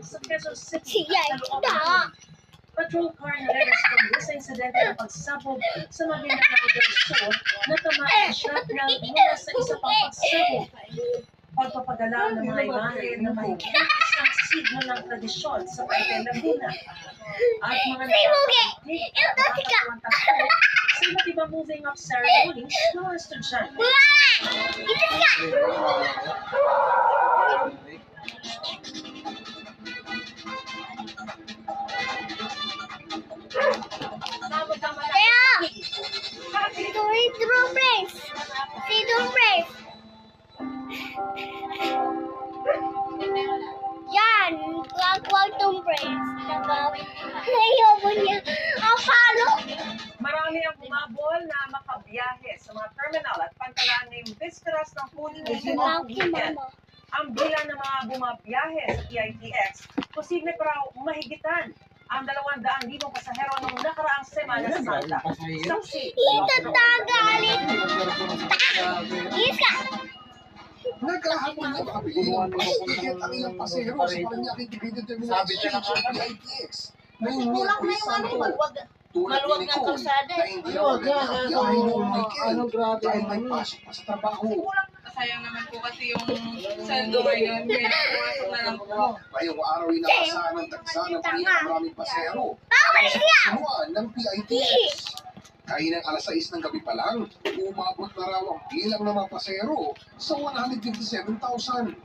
sa Quezon City Siya at Caloocan. ito. Patrol car na na-respond sa insidente ng pagsabog sa Maguindanao del Sur na tamaan siya mula sa isa pang pagsabog. Pagpapadala ng mga imahe na may isang signo ng tradisyon sa Paite, Laguna. At mga nakakapagpig at nakakawang tagpo sa iba't ibang moving up ceremonies ng mga estudyante. Yan, wag tong brace. Ayoko niya. Ang palo. Marami ang bumabol na makabiyahe sa mga terminal at pantalan ngayong bisperas ng Holy Weekend. Ang bilang ng mga bumabiyahe sa PITX, posible pa raw mahigitan ang 200,000 pasahero noong nakaraang Semana Santa. Saksi, Ito tagalit. Iska. Nagkahamon na makabili ng ticket ang ilang pasahero sa Parañaque Integrated Terminal Station PITX. Ngayong Miyerkules Santo, tulad ni Nicole na hindi na magkakabiyahe noong weekend dahil may pasok pa sa trabaho. Sayang naman po kasi yung sando ngayon, kaya pumasok na lang po. Ngayong araw ay nakasahan ng tagsa ng pinakamaraming pasahero Bawal siya. kinuha ng PITX. Kainang alas 6 ng gabi pa lang, umabot na raw ang bilang ng mga pasahero sa 157,000.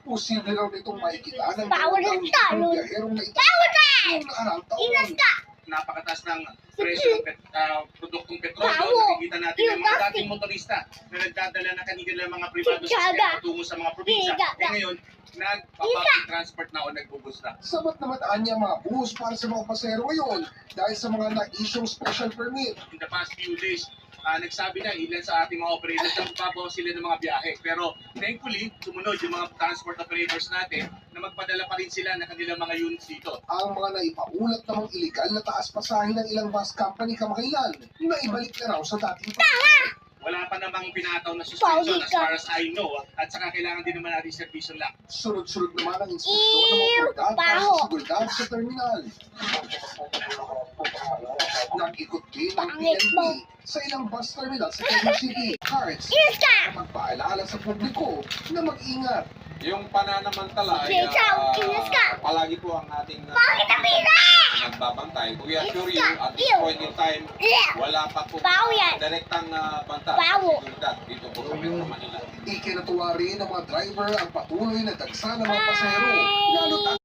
Posible raw nitong makikita ng Bawal ang talon. biyaherong na ito Bawal ka. noong nakaraang taon. Inas ka. Napakataas ng presyo ng produktong petrolyo. Bawo. Nakikita natin yung mga dating motorista na nagdadala na kanilang mga pribado sa Tiyaga. patungo sa mga probinsya. Tiyaga. Ngayon, nag-public transport na o nagbubus na. Sabat na mataan niya mga bus para sa mga pasahero ngayon dahil sa mga na-issue special permit. In the past few days, nagsabi na ilan sa ating mga operators na magbabawa sila ng mga biyahe. Pero thankfully, sumunod yung mga transport operators natin na magpadala pa rin sila ng kanilang mga units dito. Ang mga naipaulat namang iligal na taas pasahe ng ilang bus company kamakailan na ibalik na raw sa dating Wala pa namang pinataw na suspension Pauli as ka. far as I know. At saka kailangan din naman natin servisyon lang. Sunod-sunod naman ang inspeksyon ng mga otoridad para baho. sa seguridad sa terminal. Nag-ikot din ang Pangit PNP mo. sa ilang bus terminal sa Quezon City. Cards Inas ka. na magpaalala sa publiko na mag-ingat. Yung pananamantala ay Ikaw, inas ka. palagi po ang ating Bakit ang pila? nagbabantay. We assure you, at this Ew. point in time, wala pa po Bawo yan. direktang banta Bawo. sa seguridad dito po sa Metro Manila. Ikinatuwa rin ng mga driver ang patuloy na dagsa ng mga pasahero, lalo't